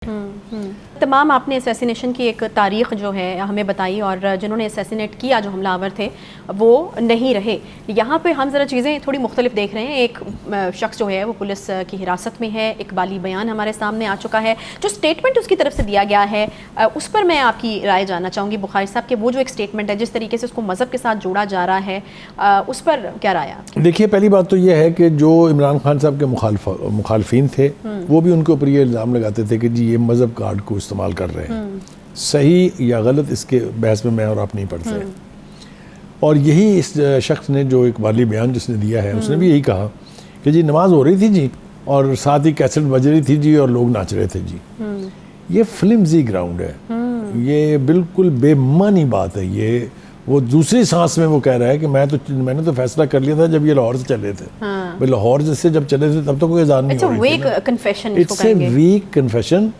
तमाम आपने असैसिनेशन की एक तारीख़ जो है हमें बताई और जिन्होंने असैसिनेट किया जो हमलावर थे वो नहीं रहे। यहाँ पे हम ज़रा चीज़ें थोड़ी मुख्तलिफ देख रहे हैं। एक शख्स जो है वो पुलिस की हिरासत में है, इकबाली बयान हमारे सामने आ चुका है, जो स्टेटमेंट उसकी तरफ से दिया गया है उस पर मैं आपकी राय जानना चाहूँगी बुखारी साहब के। वो जो एक स्टेटमेंट है जिस तरीके से उसको मज़हब के साथ जोड़ा जा रहा है उस पर क्या राय है? देखिए, पहली बात तो ये है कि जो इमरान खान साहब के मुखालफिन थे वो भी उनके ऊपर ये इल्ज़ाम लगाते थे कि जी ये मज़हब कार्ड को इस्तेमाल कर रहे हैं। सही या गलत इसके बहस में मैं और आप नहीं पढ़ते। और यही इस शख्स ने जो इकबाली बयान जिसने दिया है उसने भी यही कहा कि जी नमाज हो रही थी जी और साथ ही कैसेट बज रही थी जी और लोग नाच रहे थे जी। ये फ्लिमजी ग्राउंड है, ये बिल्कुल बेमानी बात है। ये वो दूसरी सांस में वो कह रहा है कि मैंने तो फैसला कर लिया था जब ये लाहौर से चले थे। भाई लाहौर से जब चले थे तब तो कोई अज़ान नहीं हो रही थी। It's a weak confession.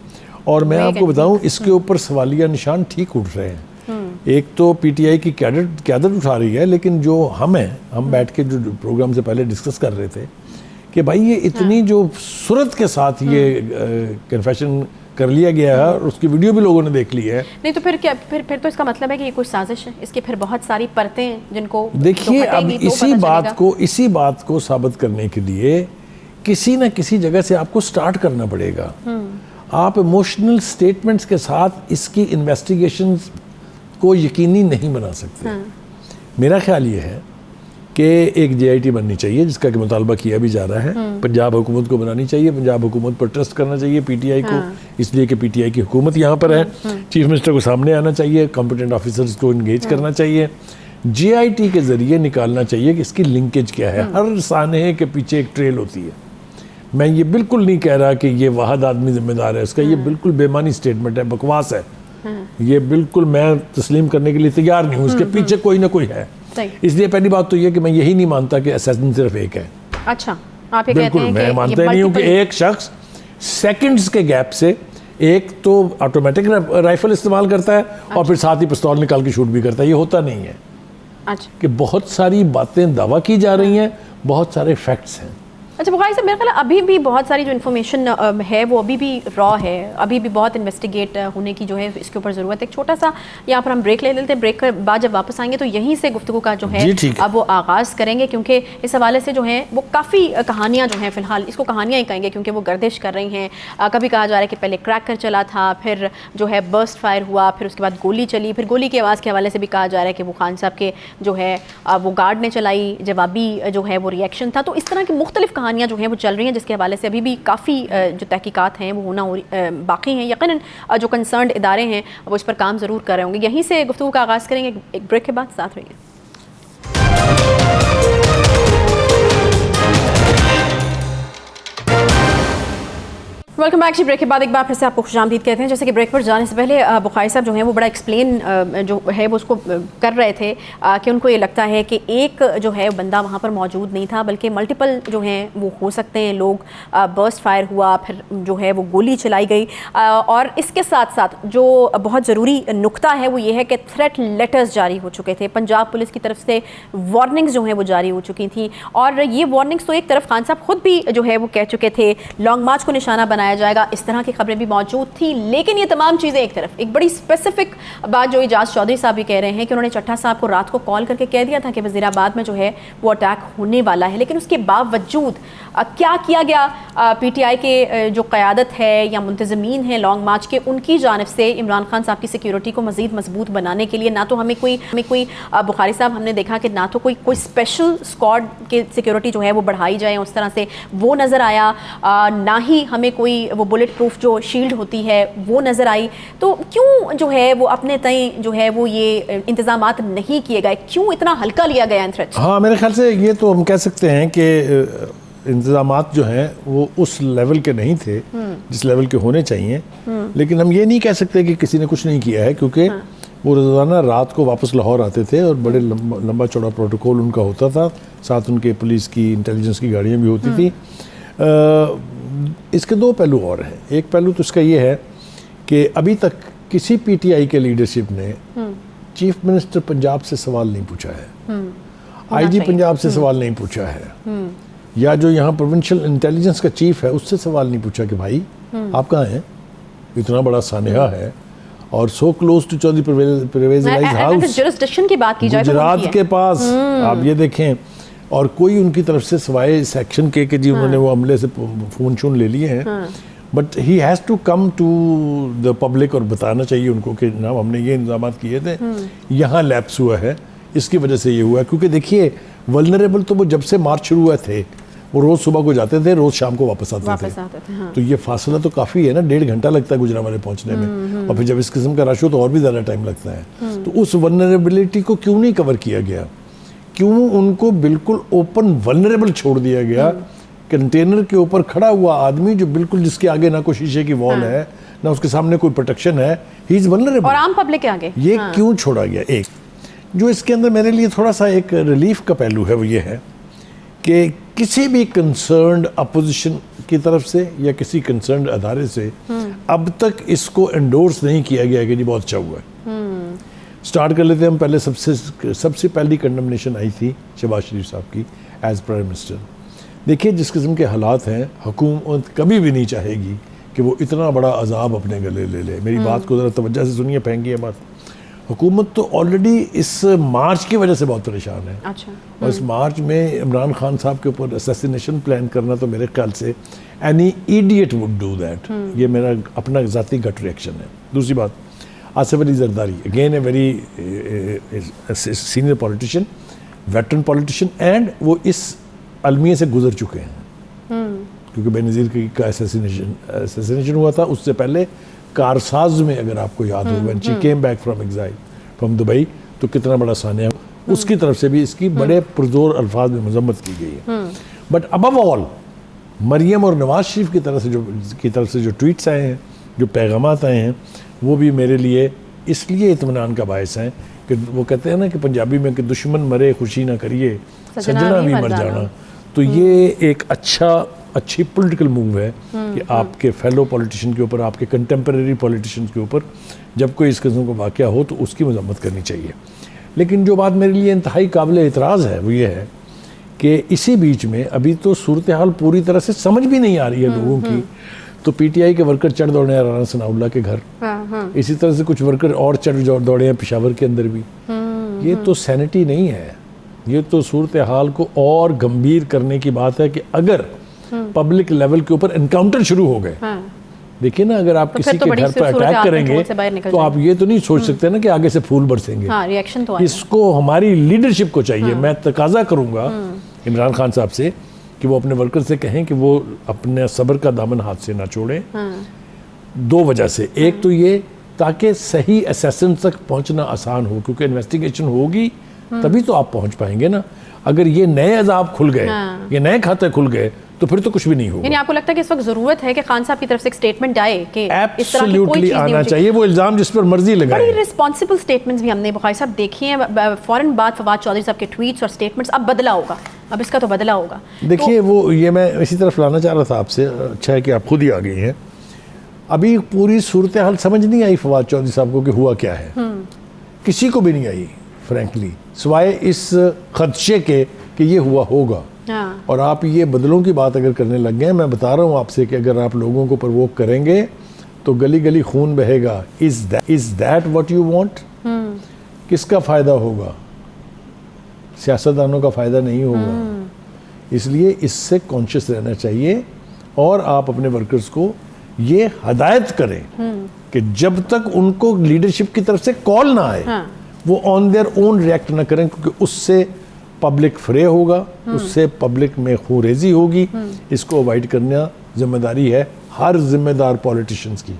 और मैं आपको बताऊं इसके ऊपर सवालिया निशान ठीक उठ रहे हैं। एक तो पीटीआई की क्यादत उठा रही है, लेकिन जो हम बैठ के जो प्रोग्राम से पहले डिस्कस कर रहे थे कि भाई ये इतनी जो सूरत के साथ ये कन्फेशन कर लिया गया है और उसकी वीडियो भी लोगों ने देख ली है। नहीं तो फिर क्या फिर तो इसका मतलब है कि ये कोई साजिश है, इसकी फिर बहुत सारी परतें जिनको देखिए। अब इसी बात को साबित करने के लिए किसी न किसी जगह से आपको स्टार्ट करना पड़ेगा। आप इमोशनल स्टेटमेंट्स के साथ इसकी इन्वेस्टिगेशंस को यकीनी नहीं बना सकते। मेरा ख्याल ये है कि एक JIT बननी चाहिए जिसका कि मुतालबा किया भी जा रहा है। पंजाब हुकूमत को बनानी चाहिए, पंजाब हुकूमत पर ट्रस्ट करना चाहिए PTI को, इसलिए कि PTI की हुकूमत यहाँ पर है। चीफ मिनिस्टर को सामने आना चाहिए, कॉम्पिटेंट ऑफिसर्स को इंगेज करना चाहिए, JIT के ज़रिए निकालना चाहिए कि इसकी लिंकेज क्या है। हर सानहे के पीछे एक ट्रेल होती है। मैं ये बिल्कुल नहीं कह रहा कि ये वाहद आदमी जिम्मेदार है इसका, ये बिल्कुल बेमानी स्टेटमेंट है, बकवास है। ये बिल्कुल मैं तस्लीम करने के लिए तैयार नहीं हूँ, इसके पीछे कोई ना कोई है। इसलिए पहली बात तो ये कि मैं यही नहीं मानता कि असैसिन सिर्फ एक है। अच्छा, आप ये कहते हैं मैं मानता ही नहीं हूँ कि एक शख्स सेकंड्स के गैप से एक तो ऑटोमेटिक राइफल इस्तेमाल करता है और फिर साथ ही पिस्तौल निकाल के शूट भी करता है। ये होता नहीं है। अच्छा, कि बहुत सारी बातें दावा की जा रही हैं, बहुत सारे फैक्ट्स हैं। अच्छा बुखारी साहब, मेरा ख्याल अभी भी बहुत सारी जो इन्फॉर्मेशन है वो अभी भी रॉ है, अभी भी बहुत इन्वेस्टिगेट होने की जो है इसके ऊपर ज़रूरत है। एक छोटा सा यहाँ पर हम ब्रेक ले लेते हैं। ब्रेक के बाद जब वापस आएंगे तो यहीं से गुफ्तगू का जो है अब वो आगाज़ करेंगे, क्योंकि इस हवाले से जो है वो काफ़ी कहानियाँ जो हैं, फ़िलहाल इसको कहानियाँ ही कहेंगे क्योंकि वो गर्दिश कर रही हैं। कभी कहा जा रहा है कि पहले क्रैकर चला था, फिर जो है बर्स्ट फायर हुआ, फिर उसके बाद गोली चली, फिर गोली की आवाज़ के हवाले से भी कहा जा रहा है कि वो खान साहब के जो है वो गार्ड ने चलाई, जवाबी जो है वो रिएक्शन था। तो इस तरह की मुख्तलिफ कहानियाँ जो हैं वो चल रही हैं, जिसके हवाले से अभी भी काफ़ी जो तहकीकात हैं वो होना बाकी हैं। यकीनन जो कंसर्न्ड इदारे हैं वो इस पर काम ज़रूर कर रहे होंगे। यहीं से गुफ्तगू का आगाज़ करेंगे एक ब्रेक के बाद। साथ रहिए। Welcome back. ब्रेक के बाद एक बार फिर से आपको खुशामदीद कहते हैं। जैसे कि ब्रेक पर जाने से पहले बुखारी साहब जो हैं वो बड़ा एक्सप्लेन जो है वो उसको कर रहे थे कि उनको ये लगता है कि एक जो है बंदा वहाँ पर मौजूद नहीं था, बल्कि मल्टीपल जो हैं वो हो सकते हैं लोग। बर्स्ट फायर हुआ, फिर जो है वो गोली चलाई गई। और इसके साथ साथ जो बहुत ज़रूरी नुक्ता है वो ये है कि थ्रेट लेटर्स जारी हो चुके थे, पंजाब पुलिस की तरफ से वार्निंग्स जो हैं वो जारी हो चुकी थी। और ये वार्निंग्स तो एक तरफ खान साहब खुद भी जो है वो कह चुके थे, लॉन्ग मार्च को निशाना बनाया जाएगा, इस तरह की खबरें भी मौजूद थी। लेकिन ये तमाम चीज़ें एक तरफ, एक बड़ी स्पेसिफिक बात जो इजाज़ चौधरी साहब भी कह रहे हैं कि उन्होंने चट्टा साहब को रात को कॉल करके कह दिया था कि वज़ीराबाद में जो है वो अटैक होने वाला है। लेकिन उसके बावजूद क्या किया गया, PTI के जो क़यादत है या मुंतज़मीन हैं लॉन्ग मार्च के, उनकी जानिब से इमरान खान साहब की सिक्योरिटी को मज़ीद मजबूत बनाने के लिए ना तो हमें कोई बुखारी साहब हमने देखा कि ना तो कोई स्पेशल स्क्वाड की सिक्योरिटी जो है वो बढ़ाई जाए, उस तरह से वो नज़र आया, ना ही हमें कोई वो बुलेट प्रूफ जो शील्ड होती है वो नज़र आई। तो क्यों जो है वो अपने तय जो है वो ये इंतजामात नहीं किए गए, क्यों इतना हल्का लिया गया इन थ्रेट्स? हाँ, मेरे ख्याल से ये तो हम कह सकते हैं कि इंतजामात जो हैं वो उस लेवल के नहीं थे जिस लेवल के होने चाहिए। लेकिन हम ये नहीं कह सकते कि किसी ने कुछ नहीं किया है, क्योंकि वो रोज़ाना रात को वापस लाहौर आते थे और बड़े लंबा चौड़ा प्रोटोकॉल उनका होता था, साथ उनके पुलिस की इंटेलिजेंस की गाड़ियाँ भी होती थी। इसके दो पहलू और हैं। एक पहलू तो इसका ये है कि अभी तक किसी PTI के लीडरशिप ने चीफ मिनिस्टर पंजाब से सवाल नहीं पूछा है, IG पंजाब से सवाल नहीं पूछा है, या जो यहाँ प्रोविंशियल इंटेलिजेंस का चीफ है उससे सवाल नहीं पूछा कि भाई आप कहाँ हैं, इतना बड़ा सानिया है और so close to Chaudhary Parvez Elahi house, jurisdiction की बात की जाए तो गुजरात उनकी के पास, आप ये देखें, और कोई उनकी तरफ से सिवाय सेक्शन के जी उन्होंने वो हमले से फोन शोन ले लिए हैं, but he has to come to the public और बताना चाहिए उनको कि जनाब हमने ये इंतजाम किए थे, यहाँ लैप्स हुआ है, इसकी वजह से ये हुआ है। क्योंकि देखिए वल्नरेबल तो वो जब से मार्च शुरू हुए थे वो रोज़ सुबह को जाते थे, रोज़ शाम को वापस आते थे। हाँ। तो ये फासला तो काफ़ी है ना, 1.5 घंटा लगता है गुजरांवाले पहुंचने में, और फिर जब इस किस्म का रश हो तो और भी ज़्यादा टाइम लगता है। तो उस वल्नरेबिलिटी को क्यों नहीं कवर किया गया, क्यों उनको बिल्कुल ओपन वल्नरेबल छोड़ दिया गया? कंटेनर के ऊपर खड़ा हुआ आदमी जो बिल्कुल जिसके आगे ना कोई शीशे की वॉल है ना उसके सामने कोई प्रोटेक्शन है, ही इज़ वल्नरेबल, और आम पब्लिक के आगे ये क्यों छोड़ा गया? एक जो इसके अंदर मेरे लिए थोड़ा सा एक रिलीफ का पहलू है वो ये है कि किसी भी कंसर्न्ड अपोजिशन की तरफ से या किसी कंसर्न्ड अदारे से अब तक इसको एंडोर्स नहीं किया गया कि जी बहुत अच्छा हुआ है। स्टार्ट कर लेते हैं हम, पहले सबसे पहली कंडमनेशन आई थी शहबाज शरीफ साहब की एज प्राइम मिनिस्टर। देखिए जिस किस्म के हालात हैं, हुकूमत कभी भी नहीं चाहेगी कि वो इतना बड़ा अजाब अपने गले ले ले। मेरी बात को ज़रा तवज्जो से सुनिए, फेंकिए मत। हुकूमत तो ऑलरेडी इस मार्च की वजह से बहुत परेशान है। अच्छा। और इस मार्च में इमरान खान साहब के ऊपर असैसिनेशन प्लान करना तो मेरे ख्याल से any idiot would do that. ये मेरा अपना ज़ाती गट रिएक्शन है। दूसरी बात, Asif Ali Zardari, again a very senior politician, veteran politician, and वो इस अलमिया से गुजर चुके हैं। क्योंकि बेनज़ीर का असैसिनेशन हुआ था, उससे पहले कारसाज में अगर आपको याद हो, when she came back from exile from Dubai, तो कितना बड़ा सानिया, उसकी तरफ से भी इसकी बड़े पुरजोर अल्फाज में मजम्मत की गई है। बट अबव ऑल मरियम और नवाज शरीफ की तरफ से जो ट्वीट्स आए हैं, जो पैगामात आए हैं, वो भी मेरे लिए इसलिए इत्मीनान का बायस हैं कि वो कहते हैं ना कि पंजाबी में कि दुश्मन मरे खुशी ना करिए, सजना भी मर जाना। तो ये एक अच्छी पॉलिटिकल मूव है कि आपके फेलो पॉलिटिशियन के ऊपर, आपके कंटेम्परेरी पॉलिटिशियन के ऊपर जब कोई इस किस्म का वाक़या हो तो उसकी मजम्मत करनी चाहिए। लेकिन जो बात मेरे लिए इंतहाई काबिल एतराज़ है वो ये है कि इसी बीच में अभी तो सूरत हाल पूरी तरह से समझ भी नहीं आ रही है लोगों की। तो पीटीआई के वर्कर चढ़ दौड़े हैं राना सनाउल्लाह के घर, इसी तरह से कुछ वर्कर और चढ़ दौड़े हैं पेशावर के अंदर भी। ये तो सैनिटी नहीं है, ये तो सूरत हाल को और गंभीर करने की बात है कि अगर पब्लिक लेवल के ऊपर एनकाउंटर शुरू हो गए, देखिए ना, अगर आप किसी के घर पर अटैक करेंगे तो आप ये तो नहीं सोच सकते ना कि आगे से फूल बरसेंगे। रिएक्शन तो इसको हमारी लीडरशिप को चाहिए। मैं तकाजा करूंगा इमरान खान साहब से कि वो अपने वर्कर से कहें कि वो अपने सब्र का दामन हाथ से ना छोड़ें। 2 वजह से, एक तो ये ताकि सही असैसिन तक पहुंचना आसान हो, क्योंकि इन्वेस्टिगेशन होगी तभी तो आप पहुंच पाएंगे ना। अगर ये नए अजाब खुल गए, ये नए खाते खुल गए, तो फिर तो कुछ भी नहीं होगा। यानी आपको लगता है कि इस वक्त जरूरत है कि खान साहब की तरफ से एक स्टेटमेंट आए कि इस तरह की कोई चीज आना चाहिए, वो इल्जाम जिस पर मर्जी लगाए। बड़ी रिस्पॉन्सिबल स्टेटमेंट्स भी हमने बुखारी साहब देखी हैं। फौरन बाद फवाद चौधरी साहब के ट्वीट्स और स्टेटमेंट्स, अब बदला होगा, अब इसका तो बदला होगा। देखिए तो, वो ये मैं इसी तरफ लाना चाह रहा था आपसे, अच्छा है कि आप खुद ही आ गई हैं। अभी पूरी सूरत हाल समझ नहीं आई फवाद चौधरी साहब को कि हुआ क्या है, किसी को भी नहीं आई फ्रैंकली, सिवाय इस खदशे के कि ये हुआ होगा। और आप ये बदलों की बात अगर करने लग गए, मैं बता रहा हूँ आपसे कि अगर आप लोगों को प्रवोक करेंगे तो गली गली खून बहेगा। Is that what you want? किसका फ़ायदा होगा? सियासतदानों का फ़ायदा नहीं होगा। इसलिए इससे कॉन्शियस रहना चाहिए और आप अपने वर्कर्स को ये हदायत करें कि जब तक उनको लीडरशिप की तरफ से कॉल ना आए वो ऑन देयर ओन रिएक्ट ना करें, क्योंकि उससे पब्लिक फ्रे होगा, उससे पब्लिक में खूरेजी होगी। इसको अवॉइड करना जिम्मेदारी है हर जिम्मेदार पॉलिटिशियंस की।